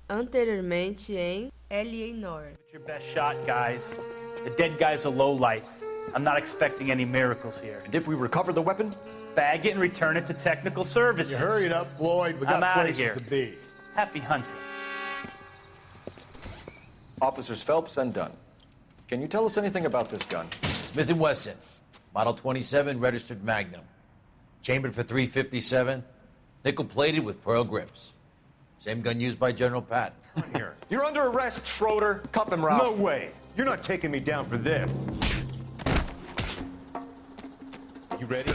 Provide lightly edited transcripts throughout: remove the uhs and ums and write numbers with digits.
Anteriormente em Noire. Your best shot, guys. The dead guy's a lowlife. I'm not expecting any miracles here. And if we recover the weapon? Bag it and return it to technical services. You hurry it up, Floyd. We got places to be. Happy hunting. Officers Phelps and Dunn. Can you tell us anything about this gun? Smith & Wesson, Model 27, registered Magnum. Chambered for .357, nickel-plated with pearl grips. Same gun used by General Patton. Here. You're under arrest, Schroeder. Cuff him, Ralph. No way. You're not taking me down for this. You ready?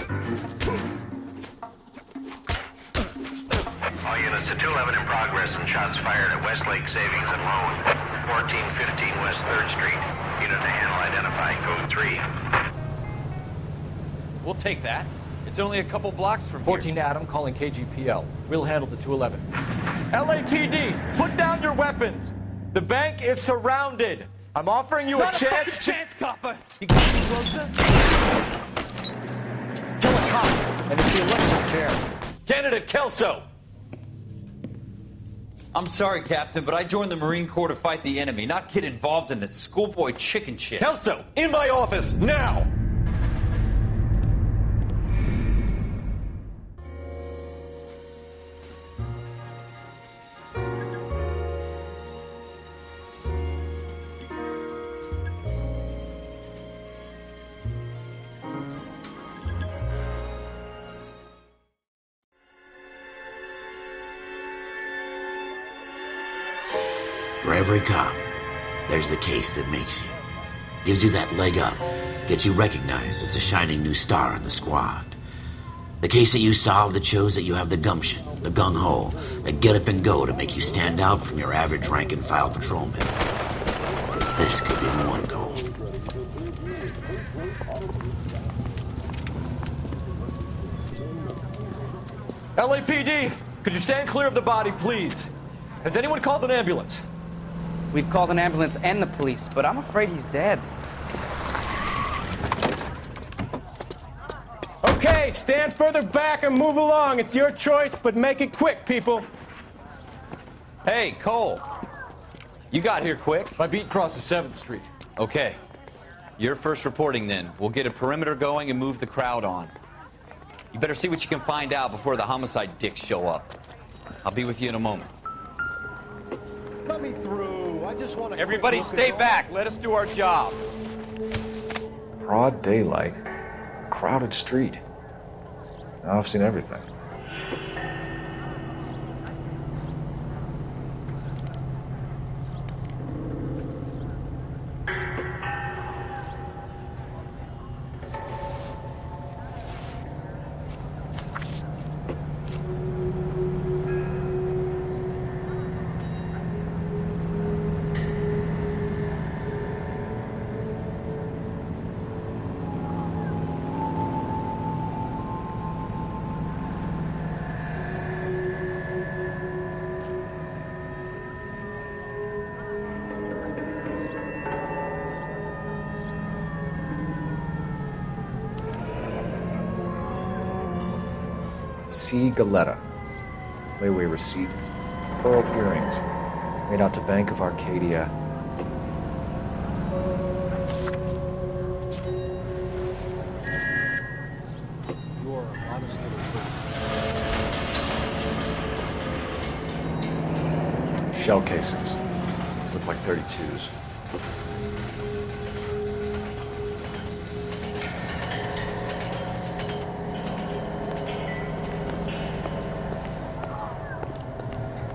All units to 211 in progress and shots fired at Westlake Savings and Loan, 1415 West 3rd Street. Unit to handle identifying code 3. We'll take that. It's only a couple blocks from 14 here. Adam calling KGPL. We'll handle the 211. LAPD, put down your weapons. The bank is surrounded. I'm offering you Not a chance to chance, copper. You got closer? kill a cop, and it's the election chair. Candidate Kelso. I'm sorry, Captain, but I joined the Marine Corps to fight the enemy, not get involved in this schoolboy chicken shit. Kelso, in my office, now! For every cop, there's the case that makes you. Gives you that leg up, gets you recognized as the shining new star in the squad. The case that you solve that shows that you have the gumption, the gung-ho, the get up and go to make you stand out from your average rank-and-file patrolman. This could be the one, Cole. LAPD, could you stand clear of the body, please? Has anyone called an ambulance? We've called an ambulance and the police, but I'm afraid he's dead. Okay, stand further back and move along. It's your choice, but make it quick, people. Hey, Cole. You got here quick. My beat crosses 7th Street. Okay. You're first reporting then. We'll get a perimeter going and move the crowd on. You better see what you can find out before the homicide dicks show up. I'll be with you in a moment. Let me through. I just want to... Everybody stay back. Let us do our job. Broad daylight, crowded street. Now I've seen everything. C. Galetta. Layaway receipt. Pearl earrings. Made out to Bank of Arcadia. You're a modest little person. Shell casings. These look like 32s.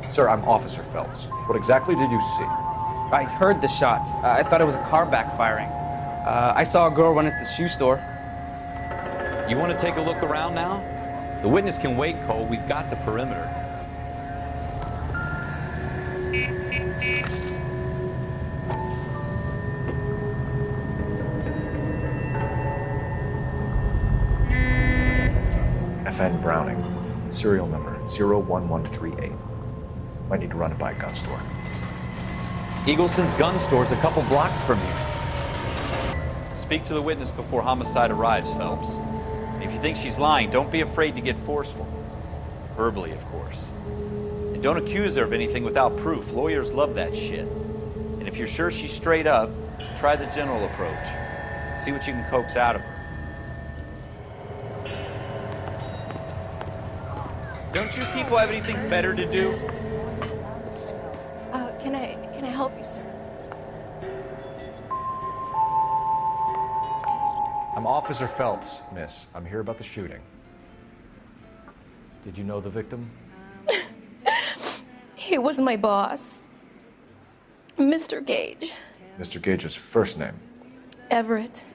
Sir, I'm Officer Phelps. What exactly did you see? I heard the shots. I thought it was a car backfiring. I saw a girl run at the shoe store. You want to take a look around now? The witness can wait, Cole. We've got the perimeter. FN Browning. Serial number 01138. Might need to run it by a gun store. Eagleson's gun store's a couple blocks from here. Speak to the witness before homicide arrives, Phelps. If you think she's lying, don't be afraid to get forceful. Verbally, of course. And don't accuse her of anything without proof. Lawyers love that shit. And if you're sure she's straight up, try the general approach. See what you can coax out of her. Don't you people have anything better to do? Can I help you, sir? I'm Officer Phelps, miss. I'm here about the shooting. Did you know the victim? He was my boss, Mr. Gage. Mr. Gage's first name. Everett.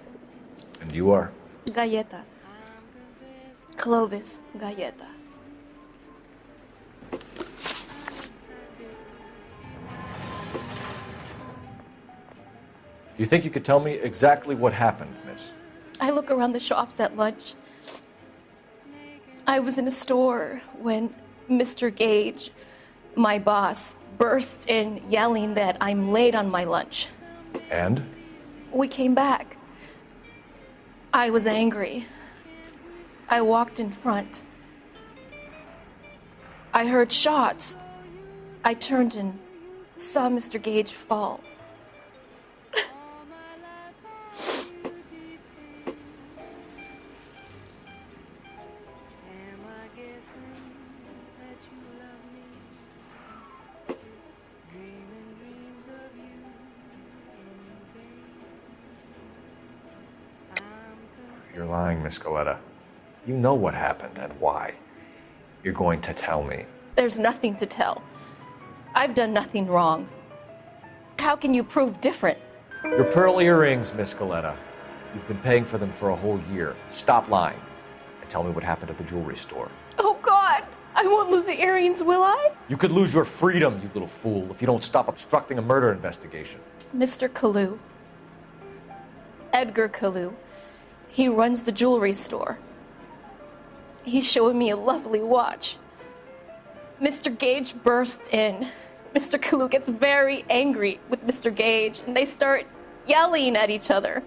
And you are? Galleta. Clovis Galleta. Do you think you could tell me exactly what happened, miss? I look around the shops at lunch. I was in a store when Mr. Gage, my boss, bursts in yelling that I'm late on my lunch. And? We came back. I was angry. I walked in front. I heard shots. I turned and saw Mr. Gage fall. You're lying, Miss Galleta. You know what happened and why. You're going to tell me. There's nothing to tell. I've done nothing wrong. How can you prove different? Your pearl earrings, Miss Galleta. You've been paying for them for a whole year. Stop lying and tell me what happened at the jewelry store. Oh, God! I won't lose the earrings, will I? You could lose your freedom, you little fool, if you don't stop obstructing a murder investigation. Mr. Kalu. Edgar Kalu. He runs the jewelry store. He's showing me a lovely watch. Mr. Gage bursts in. Mr. Kalu gets very angry with Mr. Gage, and they start yelling at each other.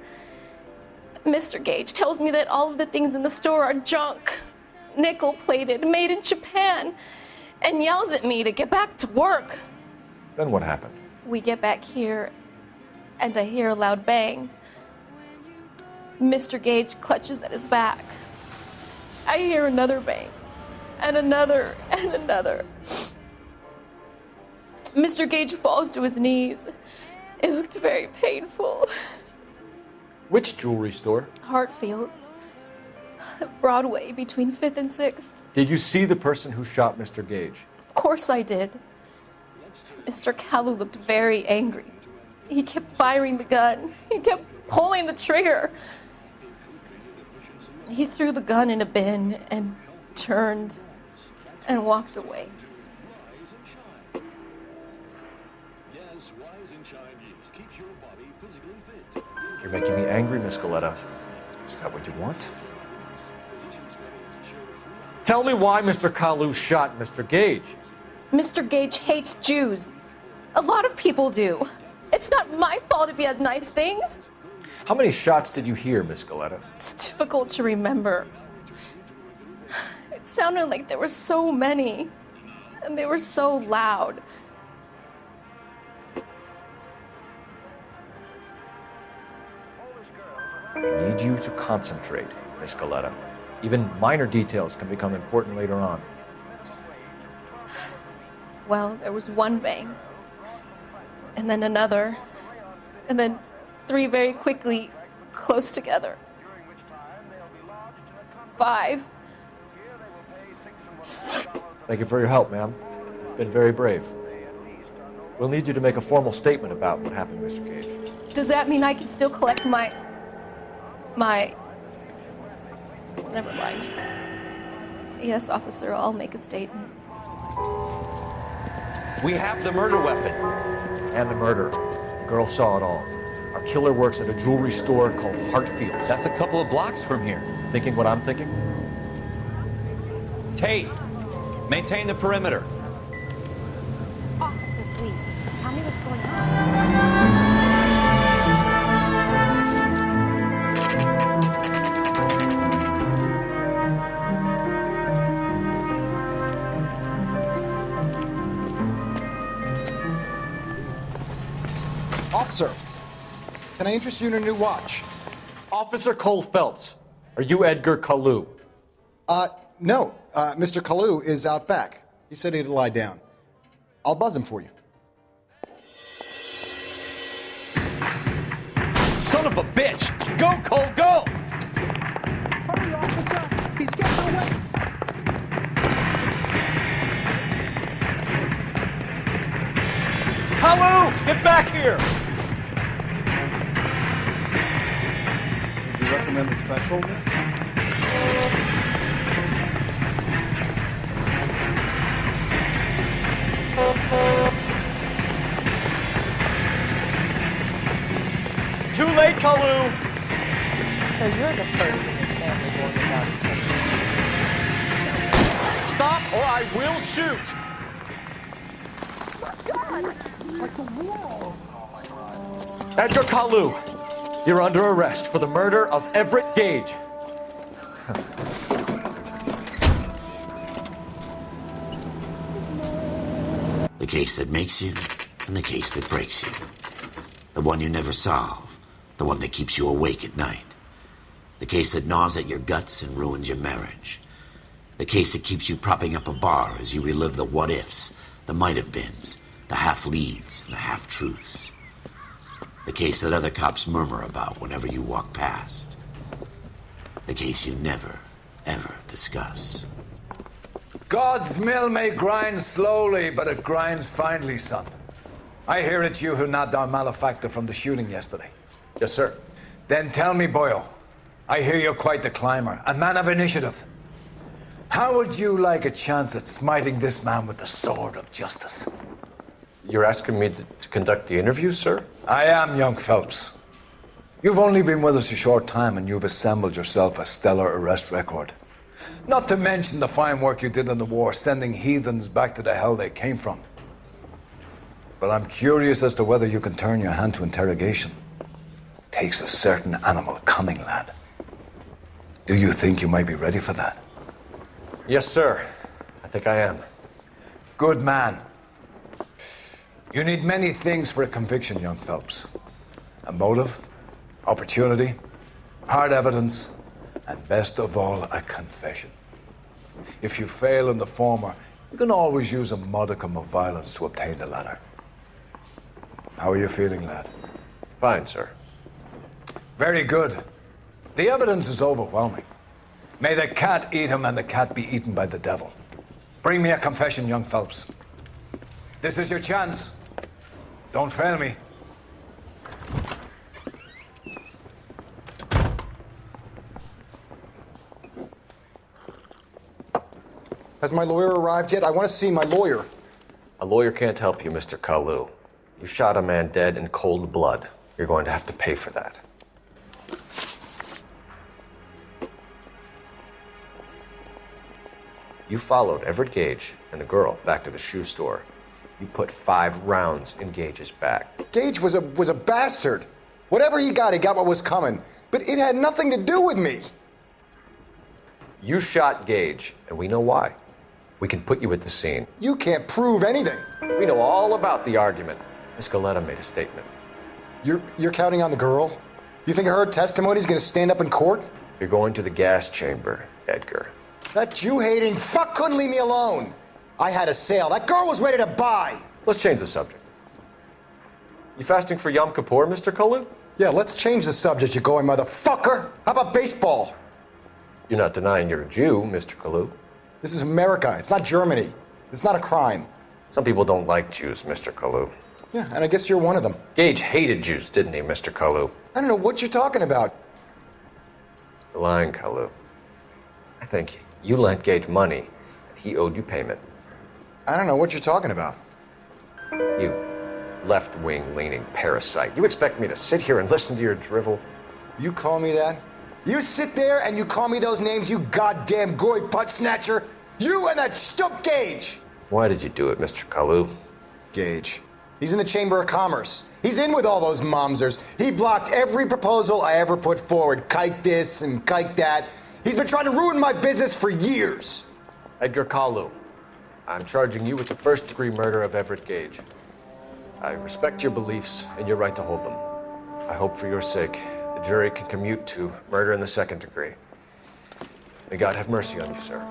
Mr. Gage tells me that all of the things in the store are junk, nickel-plated, made in Japan, and yells at me to get back to work. Then what happened? We get back here, and I hear a loud bang. Mr. Gage clutches at his back. I hear another bang, and another, and another. Mr. Gage falls to his knees. It looked very painful. Which jewelry store? Hartfield's. Broadway, between 5th and 6th. Did you see the person who shot Mr. Gage? Of course I did. Mr. Kalu looked very angry. He kept firing the gun. He kept pulling the trigger. He threw the gun in a bin and turned and walked away. You're making me angry, Miss Galleta. Is that what you want? Tell me why Mr. Kalu shot Mr. Gage. Mr. Gage hates Jews. A lot of people do. It's not my fault if he has nice things. How many shots did you hear, Miss Galleta? It's difficult to remember. It sounded like there were so many, and they were so loud. I need you to concentrate, Miss Galleta. Even minor details can become important later on. Well, there was one bang, and then another, and then 3 very quickly, close together. 5. Thank you for your help, ma'am. You've been very brave. We'll need you to make a formal statement about what happened, Mr. Gage. Does that mean I can still collect my... Never mind. Yes, officer, I'll make a statement. We have the murder weapon. And the murder. The girl saw it all. Our killer works at a jewelry store called Hartfield's. That's a couple of blocks from here. Thinking what I'm thinking? Tate, maintain the perimeter. Officer, please, tell me what's going on. Officer, can I interest you in a new watch? Officer Cole Phelps, are you Edgar Kalu? No. Mr. Kalu is out back. He said he'd lie down. I'll buzz him for you. Son of a bitch! Go, Cole, go! Hurry, officer! He's getting away! Kalu, get back here! Do you recommend the special? Too late, Kalu! So you're the person his family warned about. Stop or I will shoot! Like a wall! Edgar Kalu, you're under arrest for the murder of Everett Gage. The case that makes you, and the case that breaks you. The one you never solve, the one that keeps you awake at night. The case that gnaws at your guts and ruins your marriage. The case that keeps you propping up a bar as you relive the what-ifs, the might-have-beens, the half-leads, and the half-truths. The case that other cops murmur about whenever you walk past. The case you never, ever discuss. God's mill may grind slowly, but it grinds finely, son. I hear it's you who nabbed our malefactor from the shooting yesterday. Yes, sir. Then tell me, Boyle, I hear you're quite the climber, a man of initiative. How would you like a chance at smiting this man with the sword of justice? You're asking me to conduct the interview, sir? I am, young Phelps. You've only been with us a short time and you've assembled yourself a stellar arrest record. Not to mention the fine work you did in the war, sending heathens back to the hell they came from. But I'm curious as to whether you can turn your hand to interrogation. Takes a certain animal cunning, lad. Do you think you might be ready for that? Yes, sir. I think I am. Good man. You need many things for a conviction, young Phelps. A motive, opportunity, hard evidence, and best of all, a confession. If you fail in the former, you can always use a modicum of violence to obtain the latter. How are you feeling, lad? Fine, sir. Very good. The evidence is overwhelming. May the cat eat him and the cat be eaten by the devil. Bring me a confession, young Phelps. This is your chance. Don't fail me. Has my lawyer arrived yet? I want to see my lawyer. A lawyer can't help you, Mr. Kalu. You shot a man dead in cold blood. You're going to have to pay for that. You followed Everett Gage and the girl back to the shoe store. You put 5 rounds in Gage's back. Gage was a bastard. Whatever he got what was coming. But it had nothing to do with me. You shot Gage, and we know why. We can put you at the scene. You can't prove anything. We know all about the argument. Miss Galetta made a statement. You're counting on the girl? You think her testimony's gonna stand up in court? You're going to the gas chamber, Edgar. That Jew-hating fuck couldn't leave me alone. I had a sale. That girl was ready to buy. Let's change the subject. You fasting for Yom Kippur, Mr. Kalu? Yeah, let's change the subject, you going motherfucker. How about baseball? You're not denying you're a Jew, Mr. Kalu. This is America. It's not Germany. It's not a crime. Some people don't like Jews, Mr. Kalu. Yeah, and I guess you're one of them. Gage hated Jews, didn't he, Mr. Kalu? I don't know what you're talking about. You're lying, Kalu. I think you lent Gage money, and he owed you payment. I don't know what you're talking about. You left-wing leaning parasite. You expect me to sit here and listen to your drivel? You call me that? You sit there and you call me those names, you goddamn goy butt snatcher? You and that stup Gage! Why did you do it, Mr. Kalu? Gage. He's in the Chamber of Commerce. He's in with all those momsers. He blocked every proposal I ever put forward. Kike this and kike that. He's been trying to ruin my business for years. Edgar Kalu, I'm charging you with the first-degree murder of Everett Gage. I respect your beliefs and your right to hold them. I hope for your sake the jury can commute to murder in the second degree. May God have mercy on you, sir.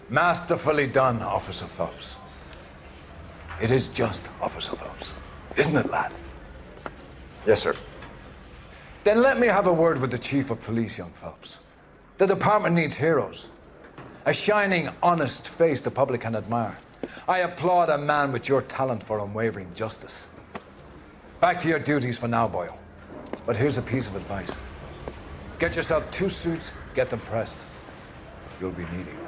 Masterfully done, Officer Phelps. It is just Officer Phelps, isn't it, lad? Yes, sir. Then let me have a word with the Chief of Police, young Phelps. The department needs heroes. A shining, honest face the public can admire. I applaud a man with your talent for unwavering justice. Back to your duties for now, boyo. But here's a piece of advice. Get yourself 2 suits, get them pressed. You'll be needing them.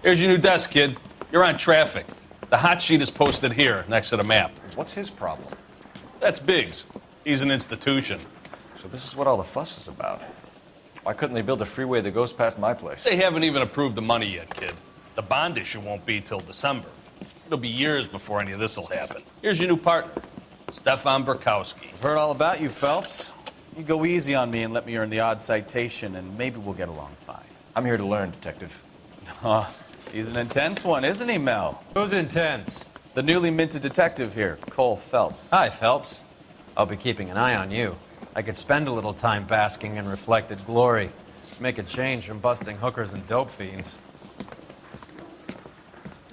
Here's your new desk, kid. You're on traffic. The hot sheet is posted here, next to the map. What's his problem? That's Biggs. He's an institution. So this is what all the fuss is about. Why couldn't they build a freeway that goes past my place? They haven't even approved the money yet, kid. The bond issue won't be till December. It'll be years before any of this will happen. Here's your new partner, Stefan Burkowski. I've heard all about you, Phelps. You go easy on me and let me earn the odd citation, and maybe we'll get along fine. I'm here to learn, Detective. He's an intense one, isn't he, Mel? Who's intense? The newly minted detective here, Cole Phelps. Hi, Phelps. I'll be keeping an eye on you. I could spend a little time basking in reflected glory. Make a change from busting hookers and dope fiends.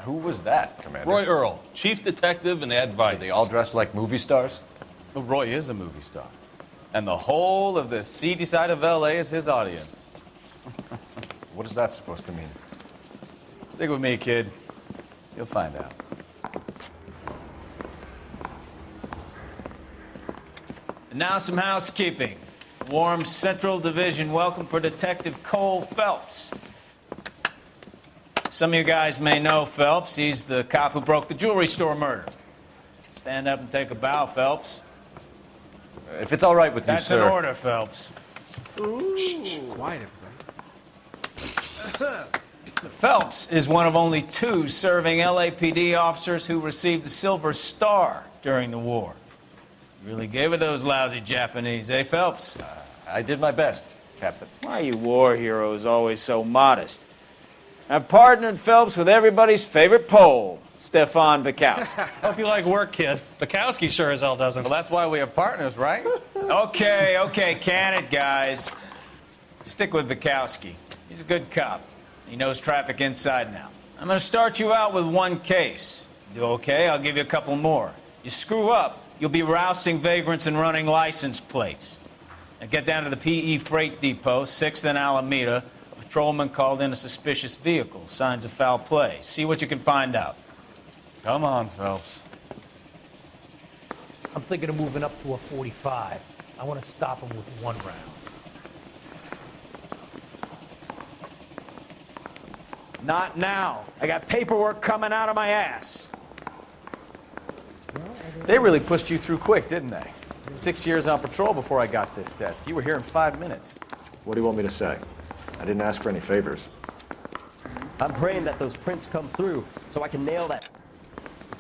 Who was that, Commander? Roy Earl, chief detective and advice. Are they all dressed like movie stars? Well, Roy is a movie star. And the whole of the seedy side of L.A. is his audience. What is that supposed to mean? Stick with me, kid. You'll find out. And now some housekeeping. Warm Central Division welcome for Detective Cole Phelps. Some of you guys may know Phelps. He's the cop who broke the jewelry store murder. Stand up and take a bow, Phelps. If it's all right with you, sir. That's an order, Phelps. Shh, quiet, everybody. Phelps is one of only 2 serving LAPD officers who received the Silver Star during the war. Really gave it those lousy Japanese, eh, Phelps? I did my best, Captain. Why are you war heroes always so modest? I've partnered Phelps with everybody's favorite Pole, Stefan Burkowski. Hope you like work, kid. Bukowski sure as hell doesn't. Well, that's why we have partners, right? Okay, can it, guys. Stick with Burkowski. He's a good cop. He knows traffic inside and out. I'm going to start you out with 1 case. Do okay, I'll give you a couple more. You screw up, you'll be rousting vagrants and running license plates. Now get down to the PE Freight Depot, 6th and Alameda. A patrolman called in a suspicious vehicle. Signs of foul play. See what you can find out. Come on, Phelps. I'm thinking of moving up to a 45. I want to stop him with 1 round. Not now. I got paperwork coming out of my ass. They really pushed you through quick, didn't they? 6 years on patrol before I got this desk. You were here in 5 minutes. What do you want me to say? I didn't ask for any favors. I'm praying that those prints come through so I can nail that.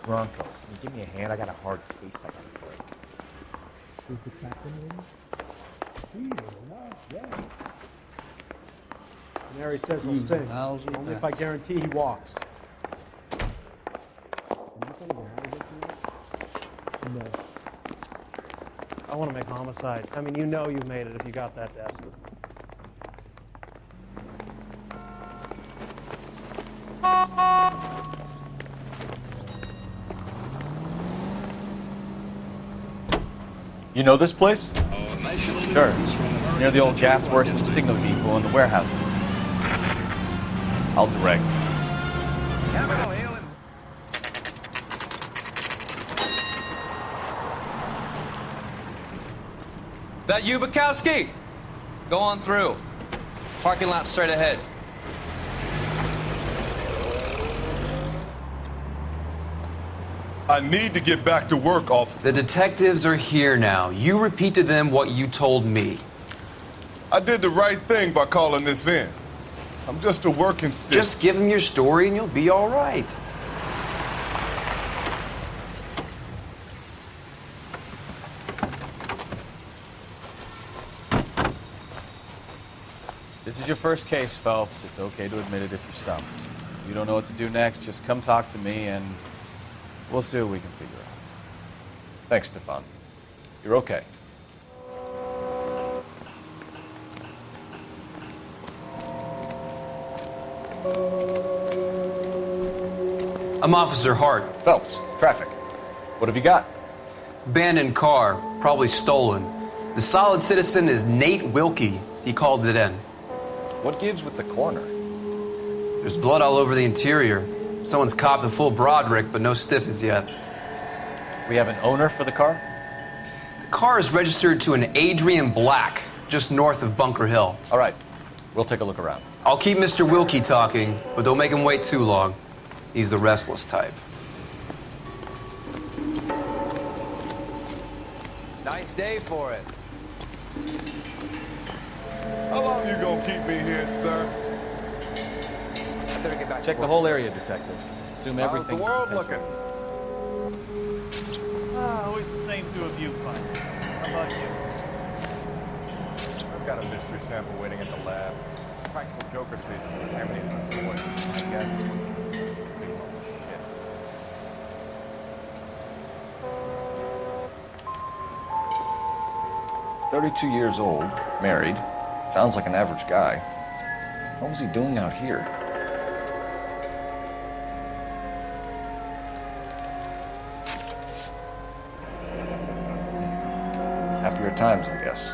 Bronco, can you give me a hand? I got a hard case I gotta break. Is the captain in? Mary says he'll sing. Only if I guarantee he walks. No. I want to make homicide. I mean, you know you've made it if you got that desk. You know this place? Sure. Near the old gas works and signal depot in the warehouse district. I'll direct. That you, Bukowski? Go on through. Parking lot straight ahead. I need to get back to work, officer. The detectives are here now. You repeat to them what you told me. I did the right thing by calling this in. I'm just a working stick. Just give them your story and you'll be all right. This is your first case, Phelps. It's okay to admit it if you're stumped. If you don't know what to do next, just come talk to me and we'll see what we can figure out. Thanks, Stefan. You're okay. I'm Officer Hart. Phelps, traffic. What have you got? Abandoned car, probably stolen. The solid citizen is Nate Wilkie. He called it in. What gives with the corner? There's blood all over the interior. Someone's copped a full Broderick, but no stiff as yet. We have an owner for the car? The car is registered to an Adrian Black, just north of Bunker Hill. All right, we'll take a look around. I'll keep Mr. Wilkie talking, but don't make him wait too long. He's the restless type. Nice day for it. How long you gonna keep me here, sir? I better get back. Check the whole area, detective. Assume everything's How's the world potential. Always the same two of you, fun. How about you? I've got a mystery sample waiting at the lab. Practical Joker says it's contaminated soil. I guess. 32 years old, married. Sounds like an average guy. What was he doing out here? Happier times, I guess.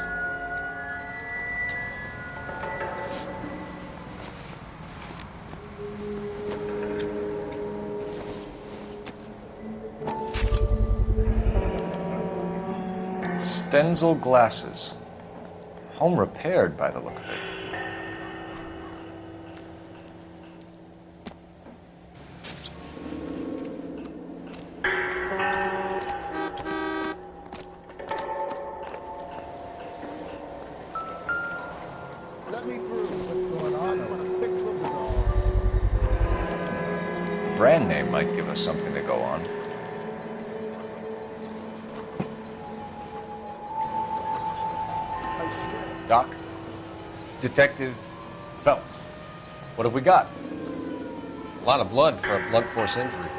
Stenzel glasses. Home repaired by the look of it. Let me through. What's going on? I want to fix them all. Brand name might give us something to go on. Doc? Detective Phelps. What have we got? A lot of blood for a blunt force injury.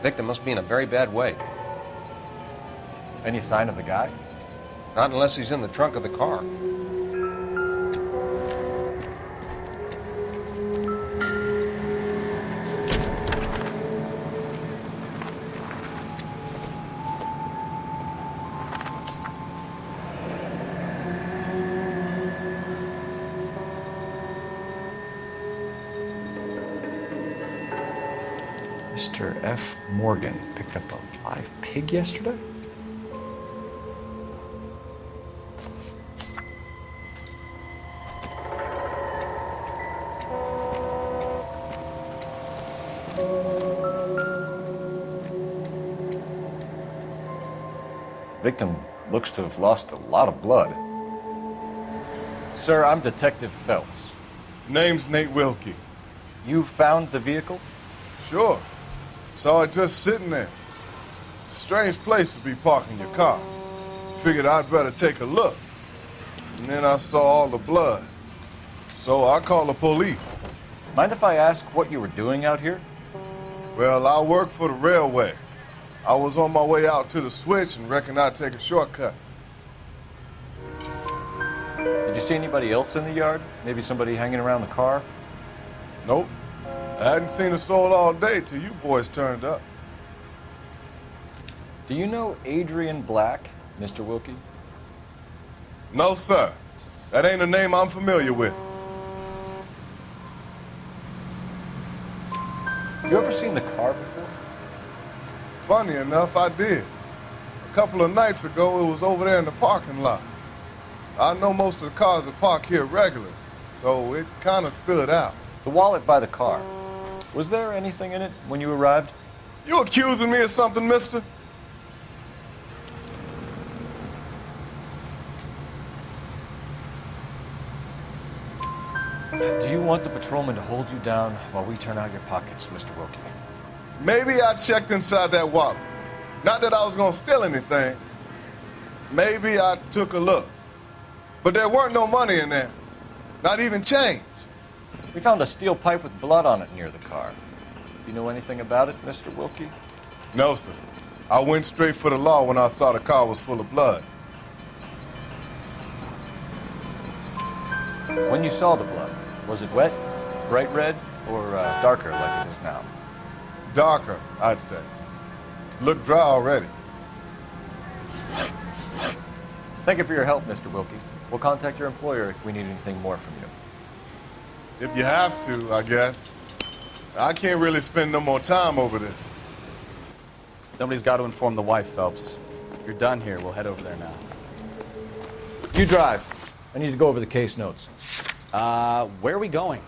Victim must be in a very bad way. Any sign of the guy? Not unless he's in the trunk of the car. Mr. F. Morgan picked up a live pig yesterday? Victim looks to have lost a lot of blood. Sir, I'm Detective Phelps. Name's Nate Wilkie. You found the vehicle? Sure. Saw it just sitting there. Strange place to be parking your car. Figured I'd better take a look. And then I saw all the blood. So I called the police. Mind if I ask what you were doing out here? Well, I work for the railway. I was on my way out to the switch and reckoned I'd take a shortcut. Did you see anybody else in the yard? Maybe somebody hanging around the car? Nope. I hadn't seen a soul all day till you boys turned up. Do you know Adrian Black, Mr. Wilkie? No, sir. That ain't a name I'm familiar with. You ever seen the car before? Funny enough, I did. A couple of nights ago, it was over there in the parking lot. I know most of the cars are parked here regularly, so it kind of stood out. The wallet by the car. Was there anything in it when you arrived? You accusing me of something, mister? Do you want the patrolman to hold you down while we turn out your pockets, Mr. Wilkie? Maybe I checked inside that wallet. Not that I was gonna steal anything. Maybe I took a look. But there weren't no money in there. Not even change. We found a steel pipe with blood on it near the car. You know anything about it, Mr. Wilkie? No, sir. I went straight for the law when I saw the car was full of blood. When you saw the blood, was it wet, bright red, or darker like it is now? Darker, I'd say. Looked dry already. Thank you for your help, Mr. Wilkie. We'll contact your employer if we need anything more from you. If you have to, I guess. I can't really spend no more time over this. Somebody's got to inform the wife, Phelps. If you're done here, we'll head over there now. You drive. I need to go over the case notes. Where are we going?